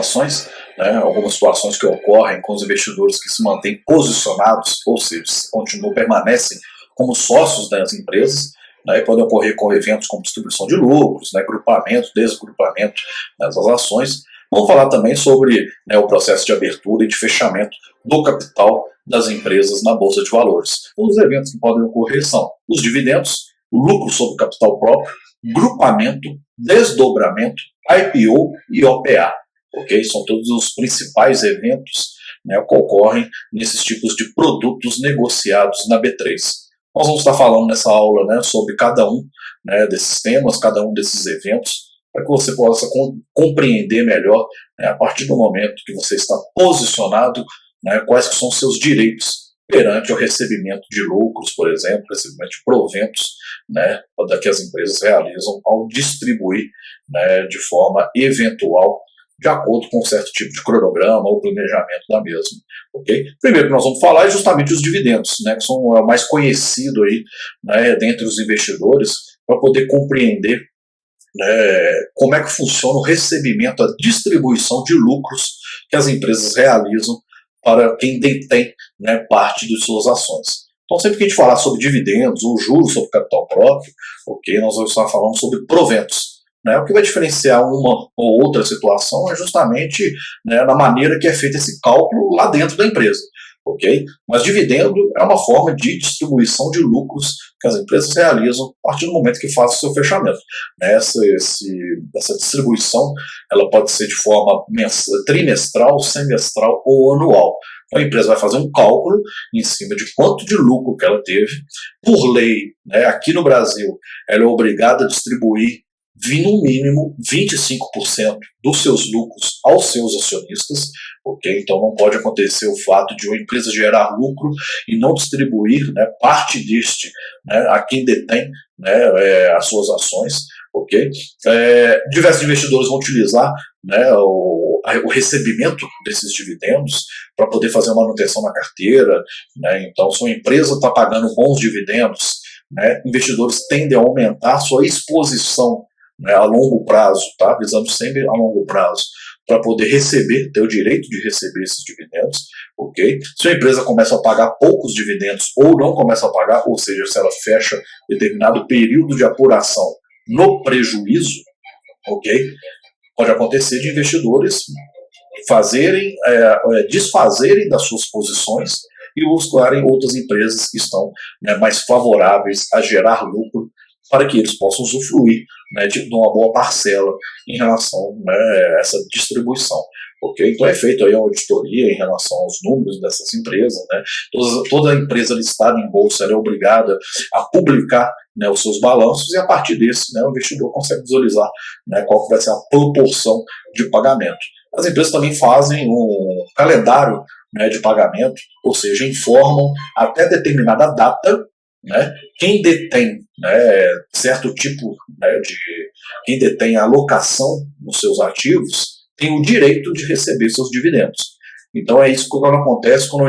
situações, né, algumas situações que ocorrem com os investidores que se mantêm posicionados, ou seja, permanecem como sócios das empresas, né, e podem ocorrer com eventos como distribuição de lucros, né, grupamento, desgrupamento das ações. Vamos falar também sobre, né, o processo de abertura e de fechamento do capital das empresas na Bolsa de Valores. Os eventos que podem ocorrer são os dividendos, o lucro sobre capital próprio, grupamento, desdobramento, IPO e OPA. Okay? São todos os principais eventos, né, que ocorrem nesses tipos de produtos negociados na B3. Nós vamos estar falando nessa aula, né, sobre cada um, né, desses temas, cada um desses eventos, para que você possa compreender melhor, né, a partir do momento que você está posicionado, né, quais que são os seus direitos perante o recebimento de lucros, por exemplo, recebimento de proventos, né, que as empresas realizam ao distribuir, né, de forma eventual, de acordo com um certo tipo de cronograma ou planejamento da mesma. Okay? Primeiro que nós vamos falar é justamente os dividendos, né, que são o mais conhecido aí, né, dentre os investidores, para poder compreender, né, como é que funciona o recebimento, a distribuição de lucros que as empresas realizam para quem detém, né, parte de suas ações. Então, sempre que a gente falar sobre dividendos ou juros sobre capital próprio, okay, nós vamos estar falando sobre proventos. Né? O que vai diferenciar uma ou outra situação é justamente, né, na maneira que é feito esse cálculo lá dentro da empresa. Okay? Mas dividendo é uma forma de distribuição de lucros que as empresas realizam a partir do momento que fazem o seu fechamento. Essa distribuição ela pode ser de forma trimestral, semestral ou anual. Então a empresa vai fazer um cálculo em cima de quanto de lucro que ela teve. Por lei, né, aqui no Brasil, ela é obrigada a distribuir no mínimo 25% dos seus lucros aos seus acionistas, okay? Então não pode acontecer o fato de uma empresa gerar lucro e não distribuir, né, parte deste, né, a quem detém, né, as suas ações. Okay? Diversos investidores vão utilizar, né, o recebimento desses dividendos para poder fazer a manutenção na carteira. Né? Então, se uma empresa está pagando bons dividendos, né, investidores tendem a aumentar sua exposição, né, a longo prazo, tá? Visando sempre a longo prazo, para poder ter o direito de receber esses dividendos. Okay? Se a empresa começa a pagar poucos dividendos ou não começa a pagar, ou seja, se ela fecha determinado período de apuração no prejuízo, okay, pode acontecer de investidores desfazerem das suas posições e buscarem outras empresas que estão, né, mais favoráveis a gerar lucro para que eles possam usufruir, né, de uma boa parcela em relação, né, a essa distribuição. Okay? Então é feito aí uma auditoria em relação aos números dessas empresas. Né? Toda empresa listada em bolsa é obrigada a publicar, né, os seus balanços e a partir desse, né, o investidor consegue visualizar, né, qual vai ser a proporção de pagamento. As empresas também fazem um calendário, né, de pagamento, ou seja, informam até determinada data, né, quem detém, né, certo tipo, né, quem detém a alocação nos seus ativos tem o direito de receber seus dividendos. Então é isso que acontece quando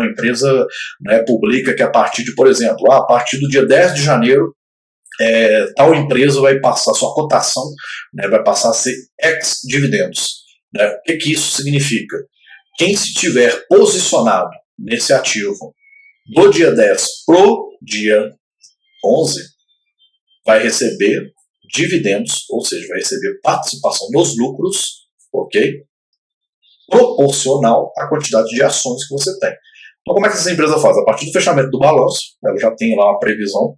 a empresa, né, publica que a partir de, por exemplo, a partir do dia 10 de janeiro, tal empresa vai passar, sua cotação, né, vai passar a ser ex-dividendos. Né? O que isso significa? Quem estiver posicionado nesse ativo do dia 10 pro dia 11 vai receber dividendos, ou seja, vai receber participação nos lucros, ok? Proporcional à quantidade de ações que você tem. Então, como é que essa empresa faz? A partir do fechamento do balanço, ela já tem lá uma previsão,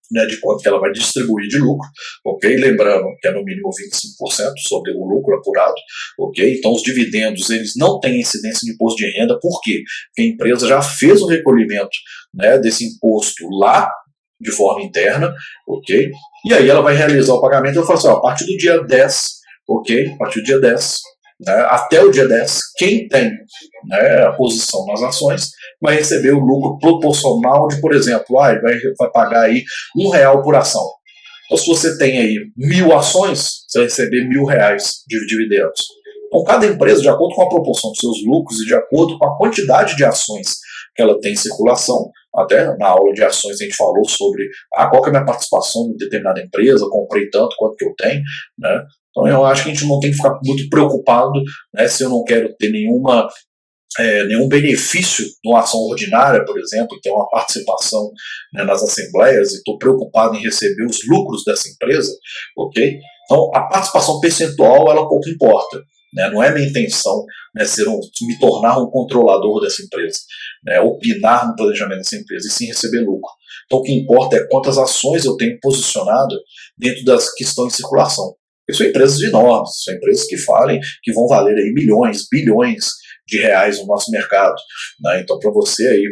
né, de quanto que ela vai distribuir de lucro, ok? Lembrando que é no mínimo 25% sobre o lucro apurado, ok? Então os dividendos, eles não têm incidência de imposto de renda, por quê? Porque a empresa já fez o recolhimento, né, desse imposto lá de forma interna, ok? E aí ela vai realizar o pagamento e vai falar assim, ó, a partir do dia 10, ok? A partir do dia 10, né, até o dia 10, quem tem, né, a posição nas ações vai receber o lucro proporcional de, por exemplo, vai pagar aí R$1 por ação. Então, se você tem aí 1.000 ações, você vai receber R$1.000 de dividendos. Então, cada empresa, de acordo com a proporção dos seus lucros e de acordo com a quantidade de ações que ela tem em circulação, até na aula de ações a gente falou sobre qual que é a minha participação em determinada empresa, comprei tanto quanto que eu tenho, né? Então eu acho que a gente não tem que ficar muito preocupado, né, se eu não quero ter nenhum benefício de uma ação ordinária, por exemplo, ter uma participação, né, nas assembleias, e estou preocupado em receber os lucros dessa empresa, ok? Então, a participação percentual, ela pouco importa. Né? Não é minha intenção, né, me tornar um controlador dessa empresa, né, opinar no planejamento dessa empresa, e sim receber lucro. Então, o que importa é quantas ações eu tenho posicionado dentro das que estão em circulação. Porque são empresas enormes, são empresas que vão valer aí milhões, bilhões de reais no nosso mercado. Né? Então, para você aí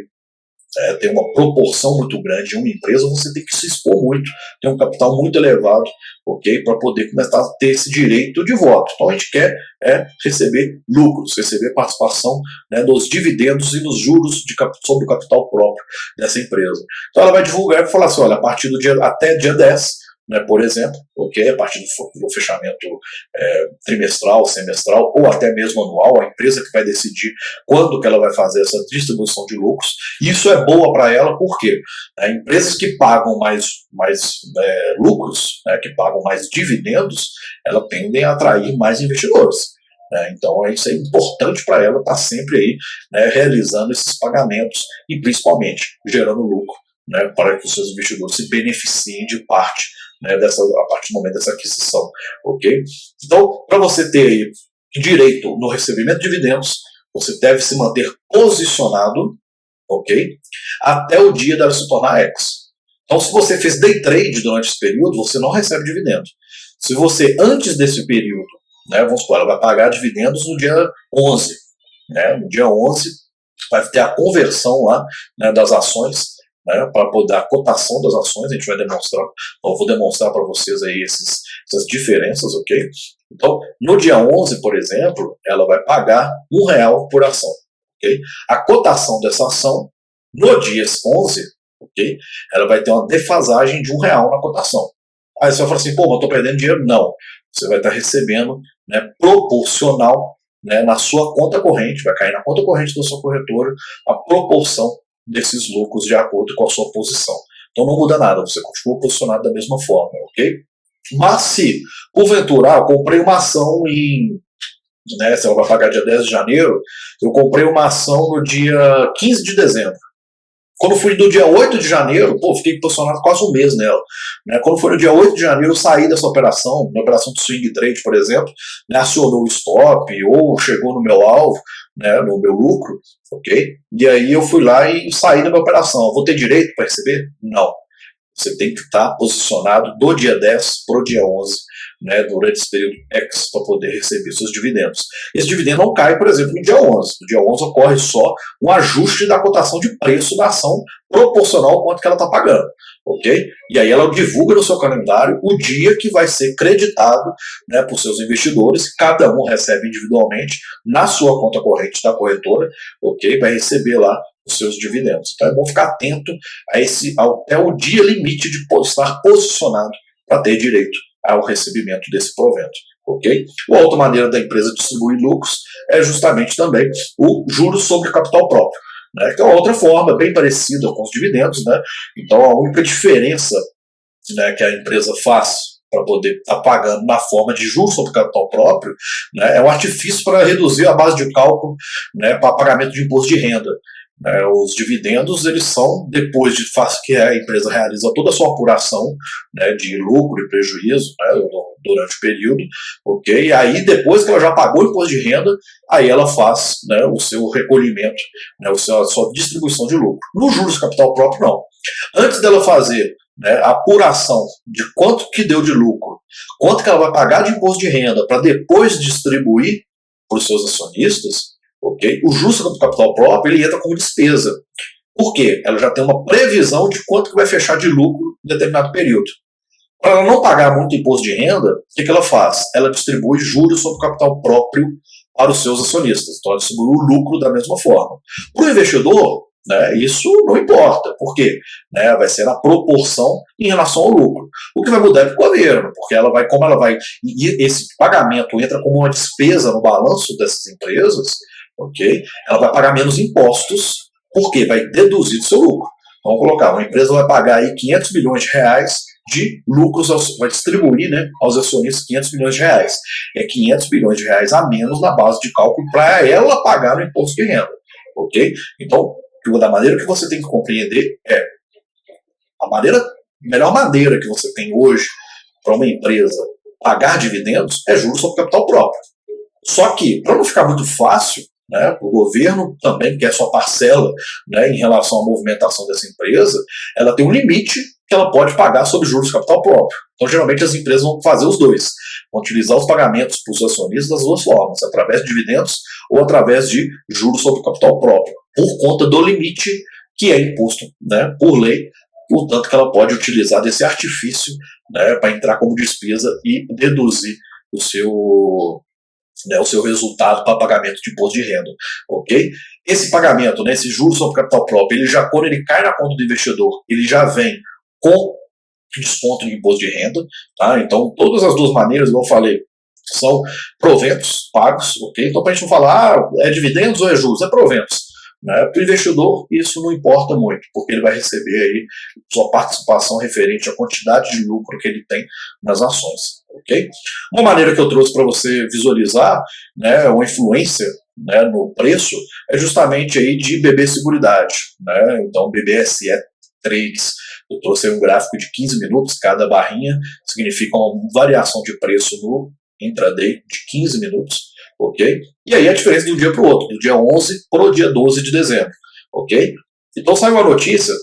ter uma proporção muito grande de uma empresa, você tem que se expor muito, ter um capital muito elevado, ok, para poder começar a ter esse direito de voto. Então a gente quer receber lucros, receber participação, né, dos dividendos e nos juros sobre o capital próprio dessa empresa. Então ela vai divulgar e vai falar assim, olha, a partir do até dia 10, né, por exemplo, ok, a partir do fechamento trimestral, semestral ou até mesmo anual, a empresa que vai decidir quando que ela vai fazer essa distribuição de lucros. E isso é boa para ela, porque empresas que pagam mais lucros, né, que pagam mais dividendos, elas tendem a atrair mais investidores. Então isso é importante para ela estar sempre aí, né, realizando esses pagamentos e principalmente gerando lucro, né, para que os seus investidores se beneficiem de parte, né, a partir do momento dessa aquisição, ok? Então, para você ter aí direito no recebimento de dividendos, você deve se manter posicionado, ok? Até o dia dela se tornar X. Então, se você fez day trade durante esse período, você não recebe dividendo. Se você, antes desse período, né, vamos supor, ela vai pagar dividendos no dia 11, né, no dia 11 vai ter a conversão lá, né, das ações, né, para poder a cotação das ações, a gente vai demonstrar, eu vou demonstrar para vocês aí essas diferenças, ok? Então, no dia 11, por exemplo, ela vai pagar R$1 por ação, ok? A cotação dessa ação, no dia 11, ok? Ela vai ter uma defasagem de R$1 na cotação. Aí você vai falar assim, pô, mas eu estou perdendo dinheiro? Não. Você vai estar recebendo, né, proporcional, né, na sua conta corrente, vai cair na conta corrente da sua corretora a proporção desses lucros de acordo com a sua posição. Então não muda nada, você continua posicionado da mesma forma, ok? Mas se, porventura, eu comprei uma ação né, se ela vai pagar dia 10 de janeiro, eu comprei uma ação no dia 15 de dezembro. Quando fui do dia 8 de janeiro, fiquei posicionado quase um mês nela. Né? Quando foi no dia 8 de janeiro, eu saí dessa operação, na operação de swing trade, por exemplo, né, acionou o stop ou chegou no meu alvo, né, no meu lucro, ok? E aí eu fui lá e saí da minha operação. Eu vou ter direito para receber? Não. Você tem que estar posicionado do dia 10 para o dia 11, né, durante esse período X, para poder receber seus dividendos. Esse dividendo não cai, por exemplo, no dia 11. No dia 11 ocorre só um ajuste da cotação de preço da ação proporcional ao quanto que ela está pagando, ok? E aí ela divulga no seu calendário o dia que vai ser creditado, né, por seus investidores, cada um recebe individualmente na sua conta corrente da corretora, ok? Vai receber lá os seus dividendos. Então é bom ficar atento até o dia limite de estar posicionado para ter direito ao recebimento desse provento. Ok? Uma outra maneira da empresa distribuir lucros é justamente também o juros sobre capital próprio, né, que é uma outra forma bem parecida com os dividendos. Né? Então a única diferença, né, que a empresa faz para poder estar pagando na forma de juros sobre capital próprio, né, é um artifício para reduzir a base de cálculo, né, para pagamento de imposto de renda. Os dividendos, eles são depois que a empresa realiza toda a sua apuração, né, de lucro e prejuízo, né, durante o período, ok? E aí depois que ela já pagou o imposto de renda, aí ela faz, né, o seu recolhimento, né, a sua distribuição de lucro. No juros capital próprio, não. Antes dela fazer, né, a apuração de quanto que deu de lucro, quanto que ela vai pagar de imposto de renda para depois distribuir para os seus acionistas, okay? O juros sobre capital próprio, ele entra como despesa. Por quê? Ela já tem uma previsão de quanto que vai fechar de lucro em determinado período. Para ela não pagar muito imposto de renda, o que ela faz? Ela distribui juros sobre capital próprio para os seus acionistas. Então ela distribui o lucro da mesma forma. Para o investidor, né, isso não importa. Por quê? Né, vai ser na proporção em relação ao lucro. O que vai mudar é para o governo, porque esse pagamento entra como uma despesa no balanço dessas empresas, ok? Ela vai pagar menos impostos, porque vai deduzir do seu lucro. Vamos colocar, uma empresa vai pagar aí 500 milhões de reais de lucros, vai distribuir, né, aos acionistas 500 milhões de reais. É 500 milhões de reais a menos na base de cálculo para ela pagar no imposto de renda. Ok? Então, da maneira que você tem que compreender a melhor maneira que você tem hoje para uma empresa pagar dividendos é juros sobre capital próprio. Só que, para não ficar muito fácil, né, o governo também, que é sua parcela, né, em relação à movimentação dessa empresa, ela tem um limite que ela pode pagar sobre juros de capital próprio. Então, geralmente, as empresas vão fazer os dois. Vão utilizar os pagamentos para os acionistas das duas formas, através de dividendos ou através de juros sobre capital próprio, por conta do limite que é imposto, né, por lei, portanto que ela pode utilizar desse artifício, né, para entrar como despesa e deduzir o seu resultado para pagamento de imposto de renda, ok? Esse pagamento, né, esse juros sobre capital próprio, quando ele cai na conta do investidor, ele já vem com desconto de imposto de renda, tá? Então, todas as duas maneiras, como eu falei, são proventos pagos, ok? Então, para a gente não falar, é dividendos ou é juros, é proventos. Né? Para o investidor, isso não importa muito, porque ele vai receber aí sua participação referente à quantidade de lucro que ele tem nas ações. Okay? Uma maneira que eu trouxe para você visualizar, né, uma influência, né, no preço é justamente aí de BB Seguridade. Né? Então, BBSE Trades, eu trouxe aí um gráfico de 15 minutos, cada barrinha significa uma variação de preço no intraday de 15 minutos. Ok? E aí a diferença de um dia para o outro, do dia 11 para o dia 12 de dezembro. Ok? Então sai uma notícia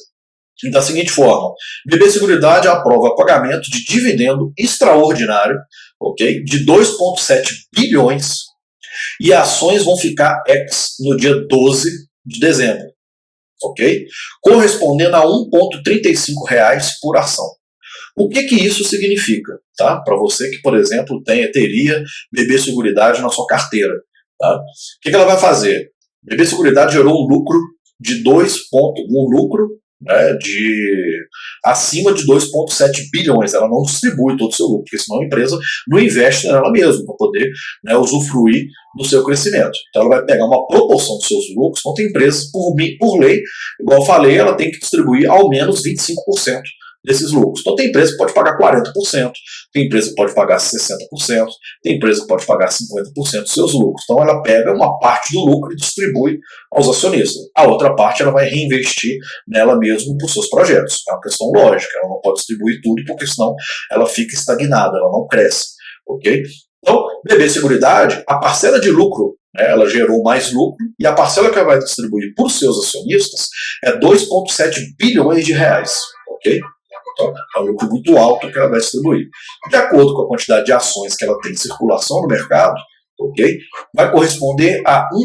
da seguinte forma: BB Seguridade aprova pagamento de dividendo extraordinário, ok? De 2,7 bilhões e ações vão ficar ex no dia 12 de dezembro. Ok? Correspondendo a R$ 1,35 por ação. O que isso significa? Tá? Para você que, por exemplo, teria BB Seguridade na sua carteira. Tá? O que ela vai fazer? BB Seguridade gerou um lucro de né, acima de 2,7 bilhões. Ela não distribui todo o seu lucro, porque senão a empresa não investe nela mesma para poder, né, usufruir do seu crescimento. Então ela vai pegar uma proporção dos seus lucros, então tem empresas, por lei, igual eu falei, ela tem que distribuir ao menos 25% desses lucros. Então tem empresa que pode pagar 40%, tem empresa que pode pagar 60%, tem empresa que pode pagar 50% dos seus lucros. Então ela pega uma parte do lucro e distribui aos acionistas. A outra parte ela vai reinvestir nela mesma para os seus projetos. É uma questão lógica, ela não pode distribuir tudo, porque senão ela fica estagnada, ela não cresce. Ok? Então, BB Seguridade, a parcela de lucro, né, ela gerou mais lucro, e a parcela que ela vai distribuir para os seus acionistas é 2,7 bilhões de reais. Ok? Então, é um lucro muito alto que ela vai distribuir. De acordo com a quantidade de ações que ela tem em circulação no mercado, ok, vai corresponder a R$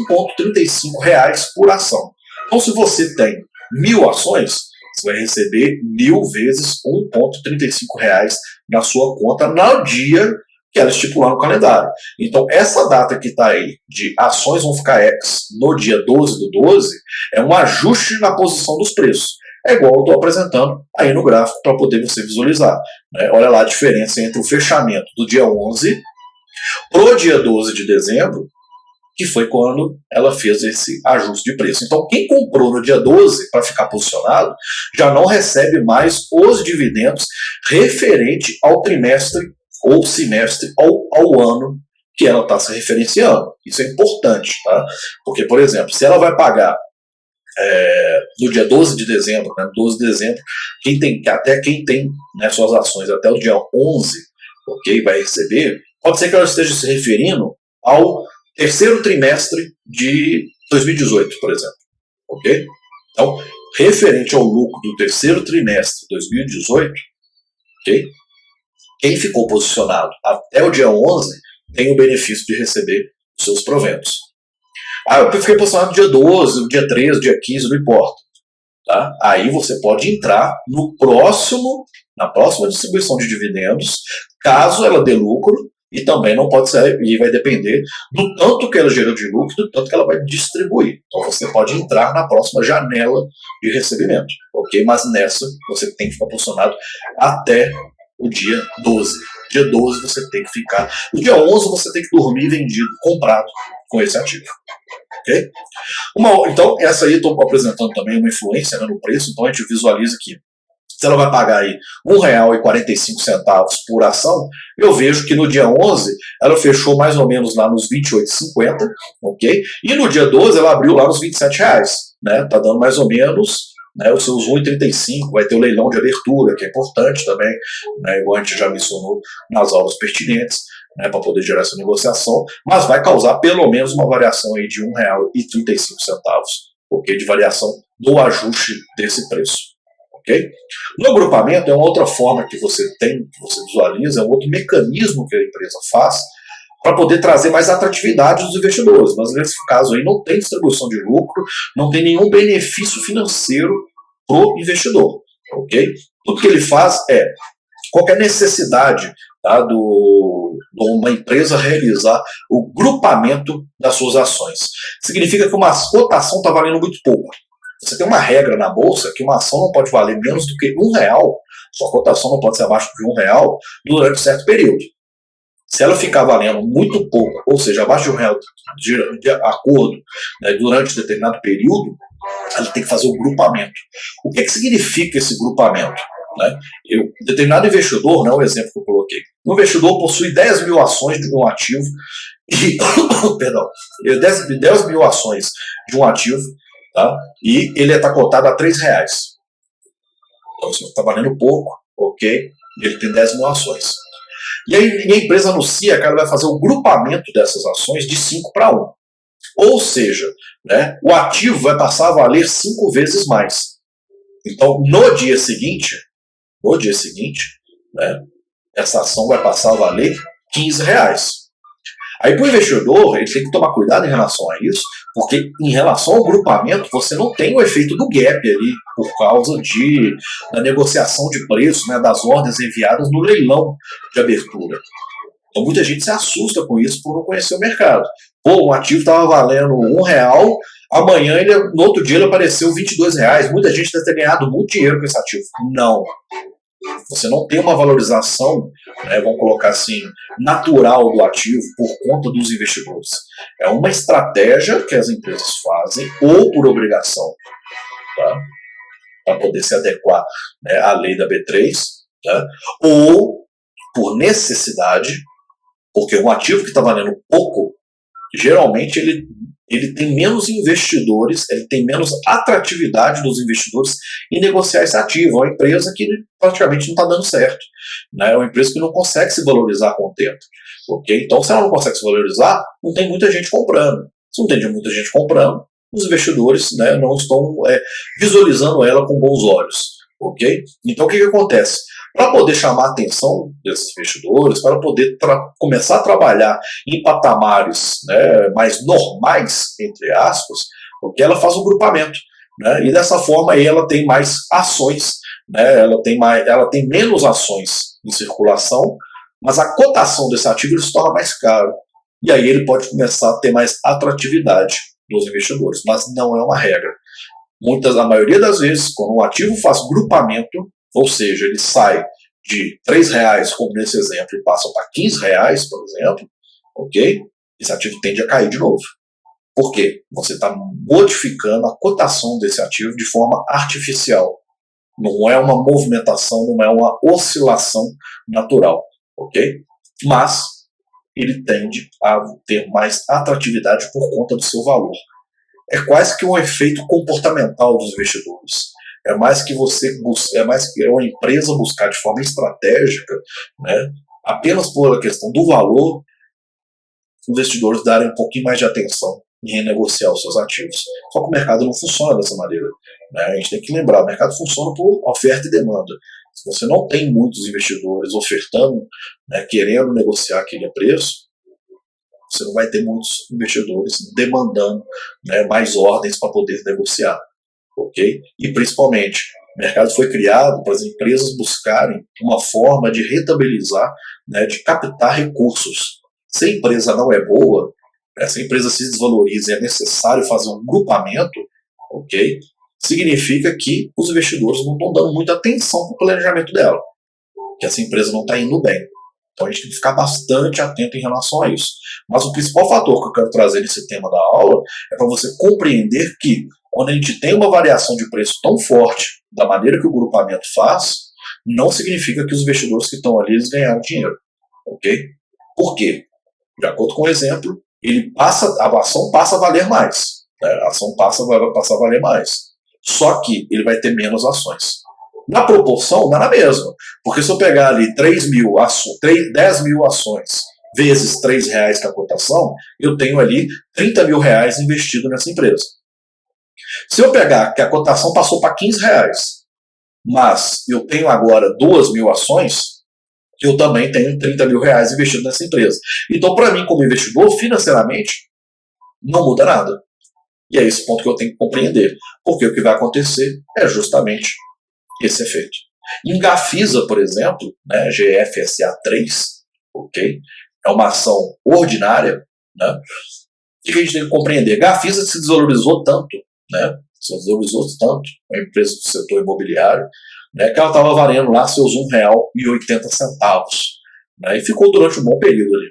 1,35 por ação. Então, se você tem 1.000 ações, você vai receber 1.000 vezes R$ 1,35 na sua conta no dia que ela estipular no calendário. Então, essa data que está aí, de ações vão ficar ex no dia 12 do 12, é um ajuste na posição dos preços. É igual eu estou apresentando aí no gráfico para poder você visualizar. Né? Olha lá a diferença entre o fechamento do dia 11 para o dia 12 de dezembro, que foi quando ela fez esse ajuste de preço. Então, quem comprou no dia 12 para ficar posicionado, já não recebe mais os dividendos referente ao trimestre ou semestre ou ao ano que ela está se referenciando. Isso é importante, tá? Porque, por exemplo, se ela vai pagar no dia 12 de dezembro, né, 12 de dezembro, quem tem né, suas ações até o dia 11, ok, vai receber, pode ser que ela esteja se referindo ao terceiro trimestre de 2018, por exemplo. Ok? Então, referente ao lucro do terceiro trimestre de 2018, ok? Quem ficou posicionado até o dia 11 tem o benefício de receber os seus proventos. Eu fiquei posicionado no dia 12, no dia 13, no dia 15, não importa. Tá? Aí você pode entrar na próxima distribuição de dividendos, caso ela dê lucro, e também não pode ser, e vai depender do tanto que ela gerou de lucro, do tanto que ela vai distribuir. Então você pode entrar na próxima janela de recebimento, ok? Mas nessa você tem que ficar posicionado até o dia 12. Dia 12 você tem que ficar. No dia 11 você tem que dormir vendido, comprado com esse ativo. Ok? Então, essa aí eu estou apresentando também uma influência, né, no preço, então a gente visualiza aqui se ela vai pagar aí R$ 1,45 por ação, eu vejo que no dia 11 ela fechou mais ou menos lá nos R$ 28,50, ok? E no dia 12 ela abriu lá nos R$ 27, né? Tá dando mais ou menos, né, os seus 1,35, vai ter o leilão de abertura, que é importante também, né, igual a gente já mencionou nas aulas pertinentes, né, para poder gerar essa negociação, mas vai causar pelo menos uma variação aí de R$ 1,35, ok? De variação do ajuste desse preço. Okay? No agrupamento é uma outra forma que você tem, que você visualiza, é um outro mecanismo que a empresa faz para poder trazer mais atratividade dos investidores. Mas nesse caso aí não tem distribuição de lucro, não tem nenhum benefício financeiro para o investidor. Okay? Tudo que ele faz é qualquer necessidade, tá, de uma empresa realizar o grupamento das suas ações. Significa que uma cotação está valendo muito pouco. Você tem uma regra na bolsa que uma ação não pode valer menos do que R$ 1, sua cotação não pode ser abaixo de R$ 1 durante um certo período. Se ela ficar valendo muito pouco, ou seja, abaixo de R$ 1 de acordo, né, durante determinado período, ela tem que fazer o grupamento. O que significa esse grupamento? Né? Determinado investidor, né, o exemplo que eu coloquei, o investidor possui 10 mil ações de um ativo, e, perdão, 10 mil ações de um ativo, tá? E ele está cotado a R$ 3. Então, isso está valendo pouco, ok? Ele tem 10 mil ações. E aí a empresa anuncia que ela vai fazer o grupamento dessas ações de 5 para 1. Ou seja, né, o ativo vai passar a valer 5 vezes mais. Então, no dia seguinte, né, essa ação vai passar a valer R$ 15. Aí para o investidor, ele tem que tomar cuidado em relação a isso, porque em relação ao grupamento, você não tem o efeito do gap ali, por causa da negociação de preço, né, das ordens enviadas no leilão de abertura. Então muita gente se assusta com isso por não conhecer o mercado. Pô, um ativo estava valendo R$ 1, amanhã, no outro dia, ele apareceu R$ 22. Muita gente deve ter ganhado muito dinheiro com esse ativo. Não. Você não tem uma valorização, né, vamos colocar assim, natural do ativo por conta dos investidores. É uma estratégia que as empresas fazem, ou por obrigação, tá, para poder se adequar, né, à lei da B3, tá, ou por necessidade, porque um ativo que está valendo pouco, geralmente ele tem menos investidores, ele tem menos atratividade dos investidores em negociar esse ativo. É uma empresa que praticamente não está dando certo, né? É uma empresa que não consegue se valorizar com o tempo. Okay? Então, se ela não consegue se valorizar, não tem muita gente comprando. Se não tem muita gente comprando, os investidores, né, não estão visualizando ela com bons olhos. Okay? Então, o que acontece? Para poder chamar a atenção desses investidores, para poder começar a trabalhar em patamares, né, mais normais, entre aspas, porque ela faz um grupamento, né, e dessa forma aí ela tem mais ações, né, ela tem menos ações em circulação, mas a cotação desse ativo ele se torna mais caro. E aí ele pode começar a ter mais atratividade dos investidores, mas não é uma regra. A maioria das vezes, quando um ativo faz grupamento, ou seja, ele sai de R$ 3, como nesse exemplo, e passa para R$ 15, por exemplo, ok? Esse ativo tende a cair de novo. Por quê? Você está modificando a cotação desse ativo de forma artificial. Não é uma movimentação, não é uma oscilação natural, ok? Mas ele tende a ter mais atratividade por conta do seu valor. É quase que um efeito comportamental dos investidores. É mais que uma empresa buscar de forma estratégica, né, apenas por a questão do valor, os investidores darem um pouquinho mais de atenção em renegociar os seus ativos. Só que o mercado não funciona dessa maneira, né? A gente tem que lembrar, o mercado funciona por oferta e demanda. Se você não tem muitos investidores ofertando, né, querendo negociar aquele preço, você não vai ter muitos investidores demandando, né, mais ordens para poder negociar. Okay? E principalmente, o mercado foi criado para as empresas buscarem uma forma de rentabilizar, né, de captar recursos. Se a empresa não é boa, se a empresa se desvaloriza e é necessário fazer um grupamento, okay, significa que os investidores não estão dando muita atenção para o planejamento dela, que essa empresa não está indo bem. Então a gente tem que ficar bastante atento em relação a isso. Mas o principal fator que eu quero trazer nesse tema da aula é para você compreender que quando a gente tem uma variação de preço tão forte, da maneira que o grupamento faz, não significa que os investidores que estão ali eles ganharam dinheiro. Ok? Por quê? De acordo com o exemplo, a ação passa a valer mais. Né? A ação passa a valer mais. Só que ele vai ter menos ações. Na proporção, dá na mesma. Porque se eu pegar ali 10 mil ações vezes R$3 que é a cotação, eu tenho ali R$30.000 investido nessa empresa. Se eu pegar que a cotação passou para R$15, mas eu tenho agora 2.000 ações, eu também tenho R$30.000 investido nessa empresa. Então, para mim, como investidor, financeiramente, não muda nada. E é esse ponto que eu tenho que compreender. Porque o que vai acontecer é justamente esse efeito. Em Gafisa, por exemplo, né, GFSA3, ok? É uma ação ordinária, né? O que a gente tem que compreender? Gafisa se desvalorizou tanto, né? Se desvalorizou tanto, uma empresa do setor imobiliário, né, que ela estava valendo lá seus R$1,80, né? E ficou durante um bom período ali.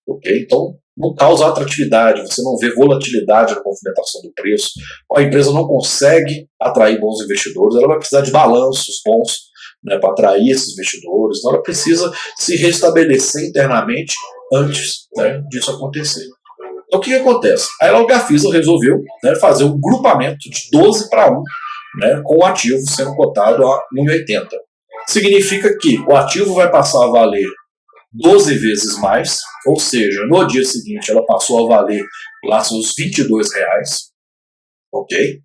Okay? Então, não causa atratividade, você não vê volatilidade na movimentação do preço, a empresa não consegue atrair bons investidores, ela vai precisar de balanços bons, né, para atrair esses investidores, então ela precisa se restabelecer internamente antes, né, disso acontecer. Então o que acontece? Aí a Gafisa resolveu, né, fazer um grupamento de 12-1, né, com o ativo sendo cotado a 1,80. Significa que o ativo vai passar a valer 12 vezes mais, ou seja, no dia seguinte ela passou a valer lá seus R$22, ok?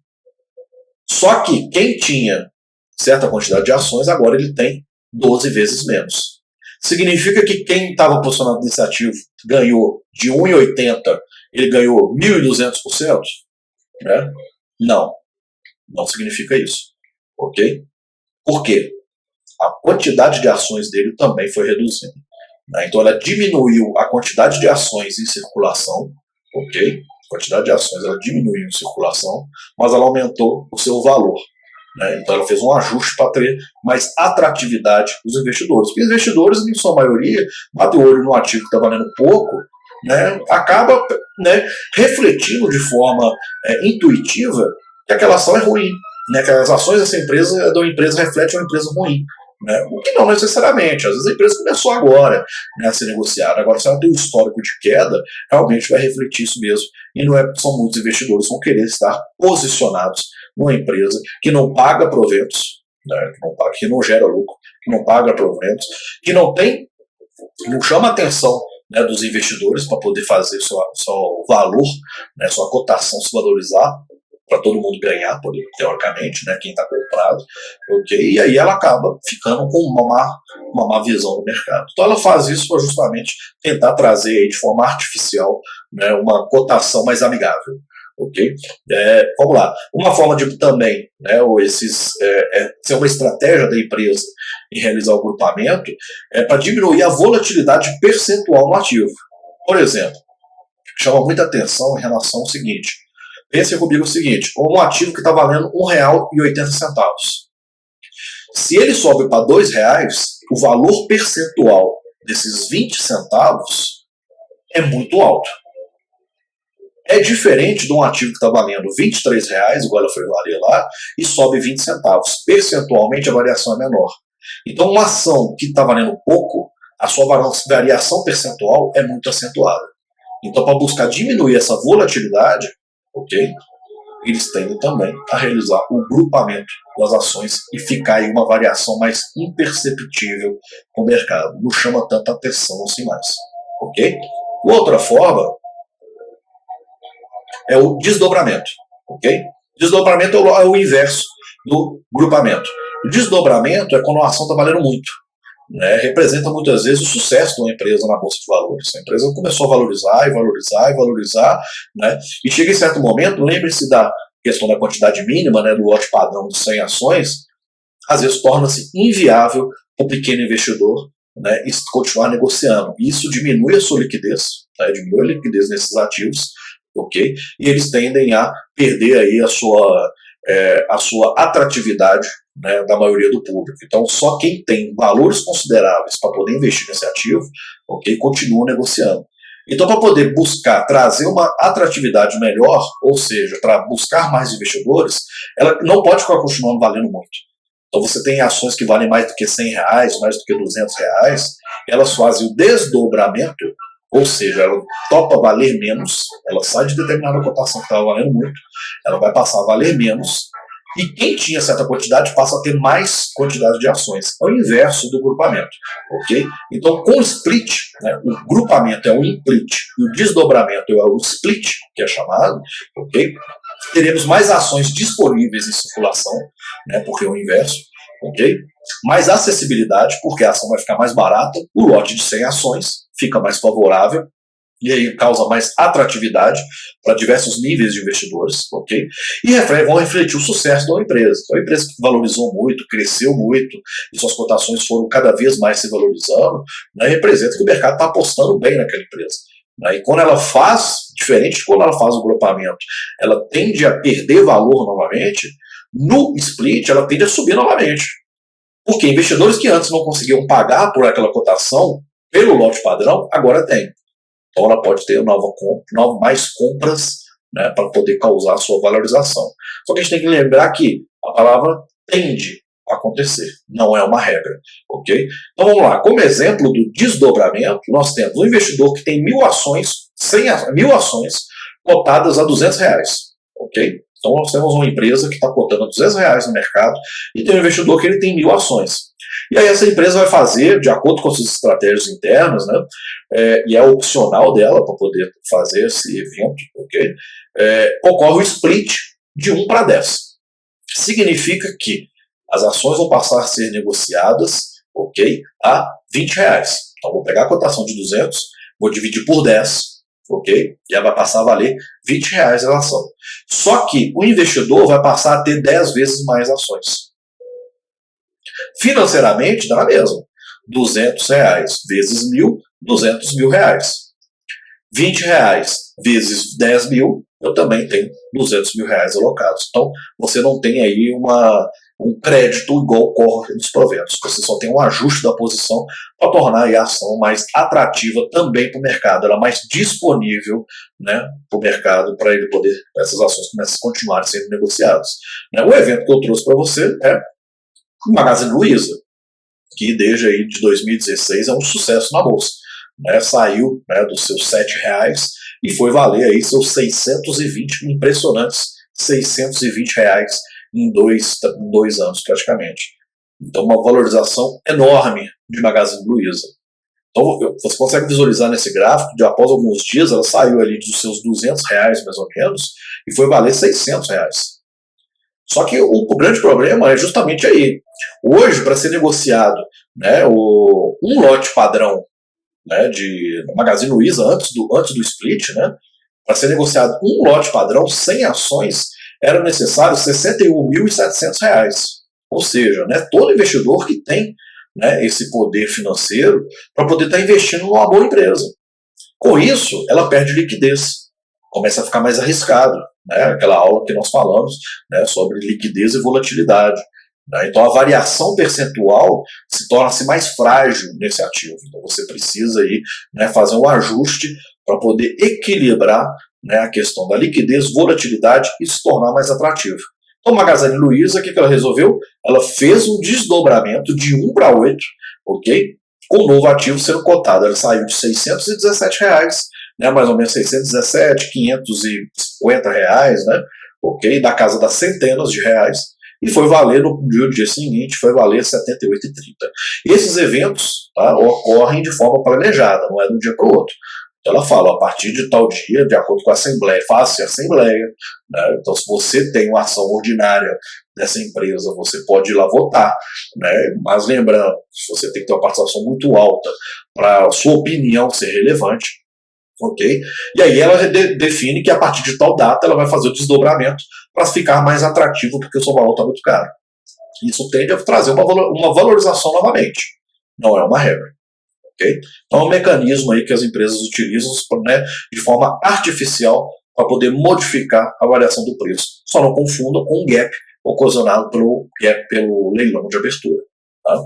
Só que quem tinha certa quantidade de ações, agora ele tem 12 vezes menos. Significa que quem estava posicionado nesse ativo ganhou de 1,80, ele ganhou 1.200%? Né? Não, não significa isso, ok? Por quê? A quantidade de ações dele também foi reduzida. Então ela diminuiu a quantidade de ações em circulação, ok? A quantidade de ações ela diminuiu em circulação, mas ela aumentou o seu valor. Né? Então ela fez um ajuste para ter mais atratividade dos investidores. Porque os investidores, em sua maioria, batem o olho no ativo que está valendo pouco, né? Acaba, né, refletindo de forma intuitiva que aquela ação é ruim. Né? Que as ações dessa empresa, da empresa refletem uma empresa ruim. Né? O que não necessariamente, às vezes a empresa começou agora, né, a ser negociada, agora se ela tem um histórico de queda, realmente vai refletir isso mesmo, e não são muitos investidores que vão querer estar posicionados numa empresa que não paga proventos, né, que não gera lucro, que não paga proventos, que não chama a atenção, né, dos investidores para poder fazer seu valor, né, sua cotação se valorizar, para todo mundo ganhar, teoricamente, né, quem está comprado, okay? E aí ela acaba ficando com uma má visão do mercado. Então ela faz isso para justamente tentar trazer aí, de forma artificial, né, uma cotação mais amigável. Okay? Vamos lá. Uma forma de também, né, ser uma estratégia da empresa em realizar o grupamento é para diminuir a volatilidade percentual no ativo. Por exemplo, chama muita atenção em relação ao seguinte. Pense comigo o seguinte, um ativo que está valendo R$1,80. Se ele sobe para R$2, o valor percentual desses 20 centavos é muito alto. É diferente de um ativo que está valendo R$23, igual ela foi valer lá, e sobe 20 centavos. Percentualmente a variação é menor. Então uma ação que está valendo pouco, a sua variação percentual é muito acentuada. Então para buscar diminuir essa volatilidade, ok? Eles tendem também a realizar o grupamento das ações e ficar aí uma variação mais imperceptível no mercado. Não chama tanta atenção assim mais, ok? Outra forma é o desdobramento, ok? Desdobramento é o inverso do grupamento. O desdobramento é quando a ação está valendo muito. Né, representa muitas vezes o sucesso de uma empresa na Bolsa de Valores. A empresa começou a valorizar e valorizar e valorizar, né, e chega em certo momento, lembre-se da questão da quantidade mínima, né, do lote padrão de 100 ações, às vezes torna-se inviável para o pequeno investidor, né, e continuar negociando. Isso diminui a sua liquidez, né, diminui a liquidez nesses ativos, ok? E eles tendem a perder aí a sua atratividade, né, da maioria do público. Então, só quem tem valores consideráveis para poder investir nesse ativo, ok, continua negociando. Então, para poder buscar trazer uma atratividade melhor, ou seja, para buscar mais investidores, ela não pode ficar continuando valendo muito. Então você tem ações que valem mais do que R$100, mais do que R$200, elas fazem o desdobramento, ou seja, ela topa valer menos, ela sai de determinada cotação que estava valendo muito, ela vai passar a valer menos, e quem tinha certa quantidade passa a ter mais quantidade de ações. É o inverso do grupamento, ok? Então, com o split, né, o grupamento é o implit e o desdobramento é o split, que é chamado, ok? Teremos mais ações disponíveis em circulação, né, porque é o inverso, ok? Mais acessibilidade, porque a ação vai ficar mais barata, o lote de 100 ações fica mais favorável, e aí causa mais atratividade para diversos níveis de investidores, ok? E vão refletir o sucesso da empresa. Então, a empresa que valorizou muito, cresceu muito, e suas cotações foram cada vez mais se valorizando, né, representa que o mercado está apostando bem naquela empresa. Né? E quando ela faz, diferente de quando ela faz o grupamento, ela tende a perder valor novamente, no split ela tende a subir novamente. Porque investidores que antes não conseguiam pagar por aquela cotação, pelo lote padrão, agora tem. Então ela pode ter mais compras, né, para poder causar a sua valorização. Só que a gente tem que lembrar que a palavra tende a acontecer, não é uma regra, ok? Então vamos lá, como exemplo do desdobramento, nós temos um investidor que tem 1.000 ações, 1.000 ações cotadas a R$200, ok? Então nós temos uma empresa que está cotando a R$200 no mercado e tem um investidor que ele tem 1.000 ações. E aí essa empresa vai fazer, de acordo com as suas estratégias internas, né, e é opcional dela para poder fazer esse evento, ok? Ocorre o split de 1 para 10. Significa que as ações vão passar a ser negociadas, ok, a R$20. Então vou pegar a cotação de 200, vou dividir por 10, ok? E ela vai passar a valer R$20 a ação. Só que o investidor vai passar a ter 10 vezes mais ações. Financeiramente dá na mesma. R$200 vezes 1.000, R$200.000. R$20 vezes 10.000, eu também tenho R$200.000 alocados. Então, você não tem aí um crédito igual ocorre nos proventos. Você só tem um ajuste da posição para tornar a ação mais atrativa também para o mercado, ela mais disponível, né, para o mercado, para ele poder, essas ações continuarem sendo negociadas. Né? O evento que eu trouxe para você é o Magazine Luiza, que desde aí de 2016 é um sucesso na bolsa. Né, saiu, né, dos seus R$7 e foi valer aí seus 620, impressionantes R$620 em dois anos praticamente. Então uma valorização enorme de Magazine Luiza. Então você consegue visualizar nesse gráfico, de após alguns dias ela saiu ali dos seus R$200 mais ou menos e foi valer R$600. Só que o grande problema é justamente aí. Hoje, para ser negociado, né, um lote padrão, né, de Magazine Luiza antes do split, né, para ser negociado um lote padrão, 100 ações, era necessário R$61.700. Ou seja, né, todo investidor que tem, né, esse poder financeiro para poder estar investindo numa boa empresa. Com isso, ela perde liquidez, começa a ficar mais arriscado. Né, aquela aula que nós falamos, né, sobre liquidez e volatilidade. Né, então a variação percentual se torna-se mais frágil nesse ativo. Então você precisa aí, né, fazer um ajuste para poder equilibrar, né, a questão da liquidez, volatilidade e se tornar mais atrativo. Então a Magazine Luiza, o que ela resolveu? Ela fez um desdobramento de 1 para 8, ok? Com o novo ativo sendo cotado. Ela saiu de R$617, né, mais ou menos 617, R$550, né, ok? Da casa das centenas de reais. E foi valer no dia seguinte, foi valer R$78,30. Esses eventos, tá, ocorrem de forma planejada, não é de um dia para o outro. Então ela fala, a partir de tal dia, de acordo com a assembleia, faça a assembleia. Né? Então se você tem uma ação ordinária dessa empresa, você pode ir lá votar. Né? Mas lembrando, você tem que ter uma participação muito alta para a sua opinião ser relevante. Okay? E aí ela define que a partir de tal data ela vai fazer o desdobramento para ficar mais atrativo, porque o seu valor está muito caro. Isso tende a trazer uma valorização novamente. Não é uma regra. Okay? Então é um mecanismo aí que as empresas utilizam, né, de forma artificial para poder modificar a variação do preço. Só não confunda com o gap ocasionado pelo leilão de abertura. Tá?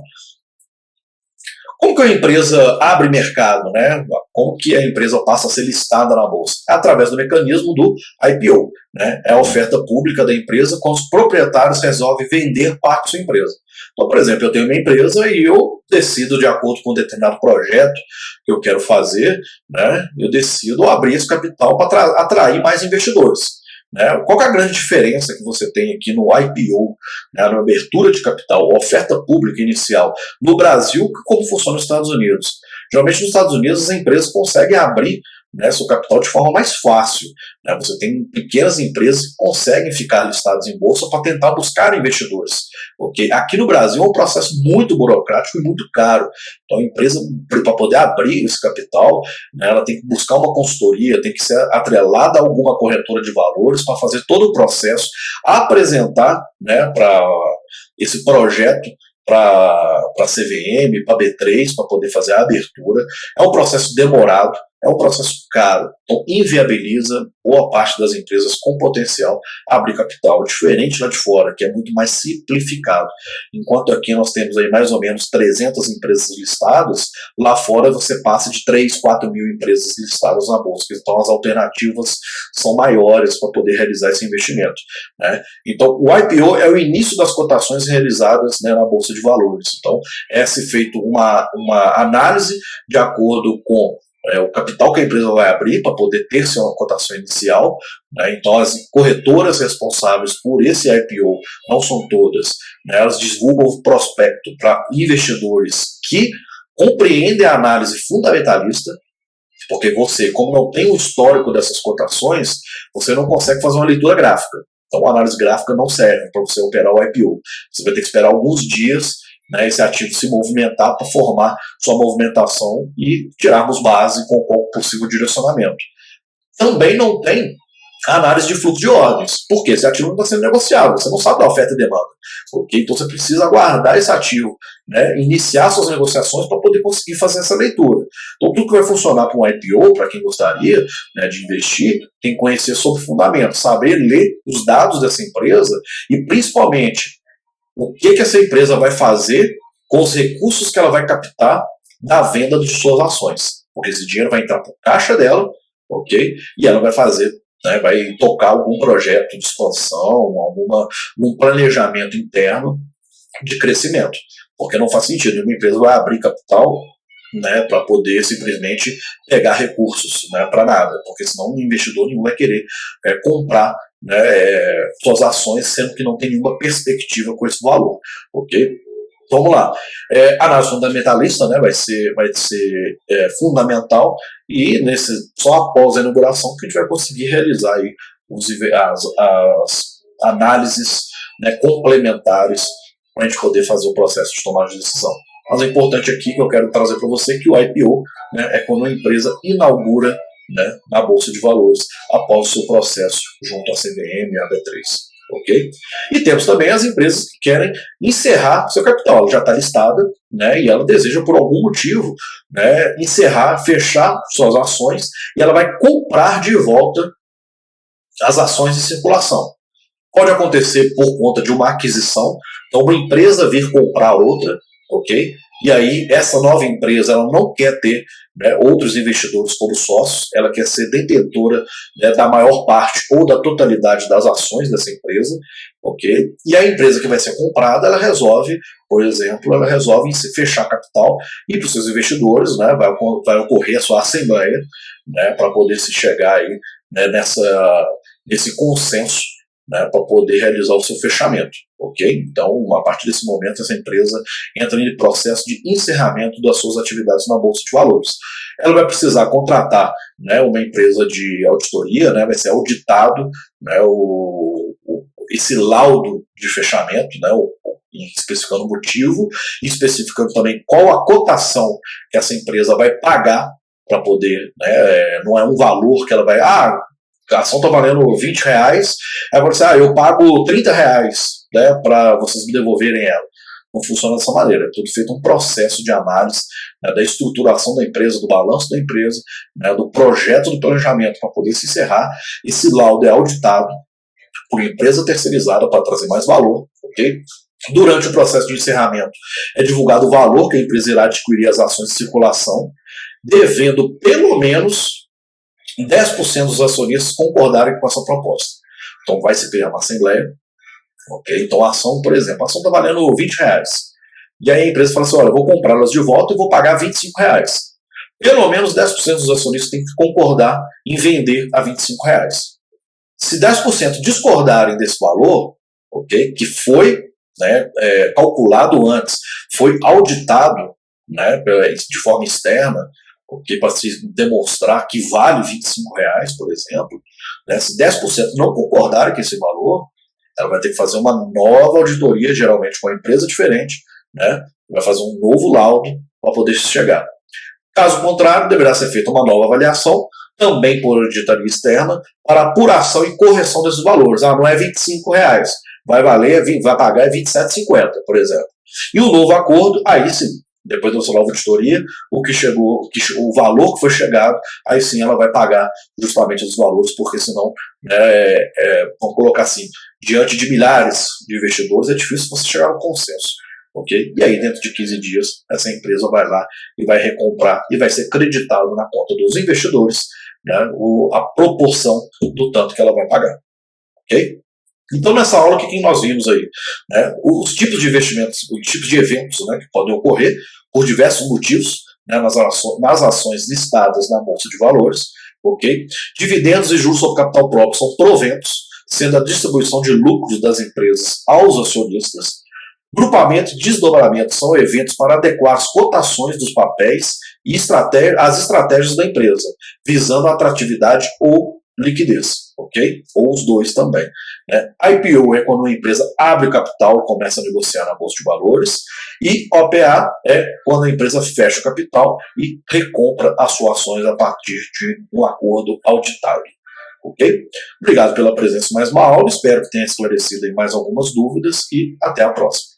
Como que a empresa abre mercado, né? Como que a empresa passa a ser listada na bolsa? É através do mecanismo do IPO, né? É a oferta pública da empresa quando os proprietários resolvem vender parte da sua empresa. Então, por exemplo, eu tenho uma empresa e eu decido, de acordo com um determinado projeto que eu quero fazer, né? Eu decido abrir esse capital para atrair mais investidores. Né? Qual que é a grande diferença que você tem aqui no IPO, né, na abertura de capital, oferta pública inicial, no Brasil, como funciona nos Estados Unidos? Geralmente nos Estados Unidos as empresas conseguem abrir, né, seu capital de forma mais fácil. Né? Você tem pequenas empresas que conseguem ficar listadas em bolsa para tentar buscar investidores. Porque aqui no Brasil é um processo muito burocrático e muito caro. Então a empresa, para poder abrir esse capital, né, ela tem que buscar uma consultoria, tem que ser atrelada a alguma corretora de valores para fazer todo o processo, apresentar, né, para esse projeto para a CVM, para a B3, para poder fazer a abertura. É um processo demorado, é um processo caro, então inviabiliza boa parte das empresas com potencial a abrir capital, diferente lá de fora, que é muito mais simplificado. Enquanto aqui nós temos aí mais ou menos 300 empresas listadas, lá fora você passa de 3, 4 mil empresas listadas na bolsa, então as alternativas são maiores para poder realizar esse investimento. Né? Então o IPO é o início das cotações realizadas, né, na Bolsa de Valores. Então é se feito uma análise de acordo com o capital que a empresa vai abrir para poder ter uma cotação inicial. Né? Então as corretoras responsáveis por esse IPO não são todas, né? Elas divulgam o prospecto para investidores que compreendem a análise fundamentalista, porque você, como não tem o histórico dessas cotações, você não consegue fazer uma leitura gráfica. Então a análise gráfica não serve para você operar o IPO. Você vai ter que esperar alguns dias, né, esse ativo se movimentar para formar sua movimentação e tirarmos base com qual possível direcionamento. Também não tem análise de fluxo de ordens, porque esse ativo não está sendo negociado, você não sabe da oferta e demanda. Okay? Então você precisa aguardar esse ativo, né, iniciar suas negociações para poder conseguir fazer essa leitura. Então tudo que vai funcionar para um IPO, para quem gostaria, né, de investir, tem que conhecer sobre o fundamento, saber ler os dados dessa empresa e principalmente o que essa empresa vai fazer com os recursos que ela vai captar da venda de suas ações. Porque esse dinheiro vai entrar para o caixa dela, ok? E ela vai fazer, né, vai tocar algum projeto de expansão, algum planejamento interno de crescimento. Porque não faz sentido, uma empresa vai abrir capital, né, para poder simplesmente pegar recursos, né, para nada, porque senão um investidor nenhum vai querer comprar, né, suas ações, sendo que não tem nenhuma perspectiva com esse valor, ok? Então, vamos lá. A análise fundamentalista, né, vai ser fundamental e só após a inauguração que a gente vai conseguir realizar aí as análises, né, complementares para a gente poder fazer o processo de tomada de decisão. Mas o importante aqui que eu quero trazer para você é que o IPO, né, é quando a empresa inaugura, né, na Bolsa de Valores após o seu processo junto à CVM e à B3. Okay? E temos também as empresas que querem encerrar seu capital. Ela já está listada, né, e ela deseja por algum motivo, né, encerrar, fechar suas ações e ela vai comprar de volta as ações em circulação. Pode acontecer por conta de uma aquisição, então uma empresa vir comprar outra, ok? E aí essa nova empresa ela não quer ter, né, outros investidores como sócios, ela quer ser detentora, né, da maior parte ou da totalidade das ações dessa empresa, ok? E a empresa que vai ser comprada, ela resolve, por exemplo, fechar capital e para os seus investidores, né, vai ocorrer a sua assembleia, né, para poder se chegar aí, né, nesse consenso, né, para poder realizar o seu fechamento, ok? Então, a partir desse momento, essa empresa entra em processo de encerramento das suas atividades na Bolsa de Valores. Ela vai precisar contratar, né, uma empresa de auditoria, né, vai ser auditado, né, esse laudo de fechamento, né, especificando o motivo, e especificando também qual a cotação que essa empresa vai pagar para poder, né, não é um valor que ela vai... a ação está valendo R$20, aí você, eu pago R$30, né, para vocês me devolverem ela. Não funciona dessa maneira. É tudo feito um processo de análise, né, da estruturação da empresa, do balanço da empresa, né, do projeto do planejamento para poder se encerrar. Esse laudo é auditado por empresa terceirizada para trazer mais valor, ok? Durante o processo de encerramento, é divulgado o valor que a empresa irá adquirir as ações em circulação, devendo pelo menos 10% dos acionistas concordarem com essa proposta. Então vai se criar uma assembleia, ok? Então a ação, por exemplo, a ação está valendo R$20. E aí a empresa fala assim, olha, eu vou comprá-las de volta e vou pagar R$25. Pelo menos 10% dos acionistas têm que concordar em vender a R$25. Se 10% discordarem desse valor, ok, que foi, né, calculado antes, foi auditado, né, de forma externa, okay, para se demonstrar que vale R$25, por exemplo, né, se 10% não concordarem com esse valor, ela vai ter que fazer uma nova auditoria, geralmente com uma empresa diferente, né, vai fazer um novo laudo para poder chegar. Caso contrário, deverá ser feita uma nova avaliação, também por auditoria externa, para apuração e correção desses valores. Não é R$25, vai pagar R$27,50, por exemplo. E o novo acordo, aí sim, depois da sua nova auditoria, o valor que foi chegado, aí sim ela vai pagar justamente os valores, porque senão, vamos colocar assim, diante de milhares de investidores, é difícil você chegar a um consenso. Okay? E aí, dentro de 15 dias, essa empresa vai lá e vai recomprar e vai ser creditado na conta dos investidores, né, a proporção do tanto que ela vai pagar. Okay? Então, nessa aula, o que nós vimos aí? Né, os tipos de investimentos, os tipos de eventos, né, que podem ocorrer por diversos motivos, né, nas ações listadas na Bolsa de Valores. Okay? Dividendos e juros sobre capital próprio são proventos, sendo a distribuição de lucros das empresas aos acionistas. Grupamento e desdobramento são eventos para adequar as cotações dos papéis e as estratégias da empresa, visando a atratividade ou liquidez, ok? Ou os dois também. Né? IPO é quando uma empresa abre capital e começa a negociar na Bolsa de Valores, e OPA é quando a empresa fecha o capital e recompra as suas ações a partir de um acordo auditável. Ok? Obrigado pela presença em mais uma aula, espero que tenha esclarecido aí mais algumas dúvidas e até a próxima.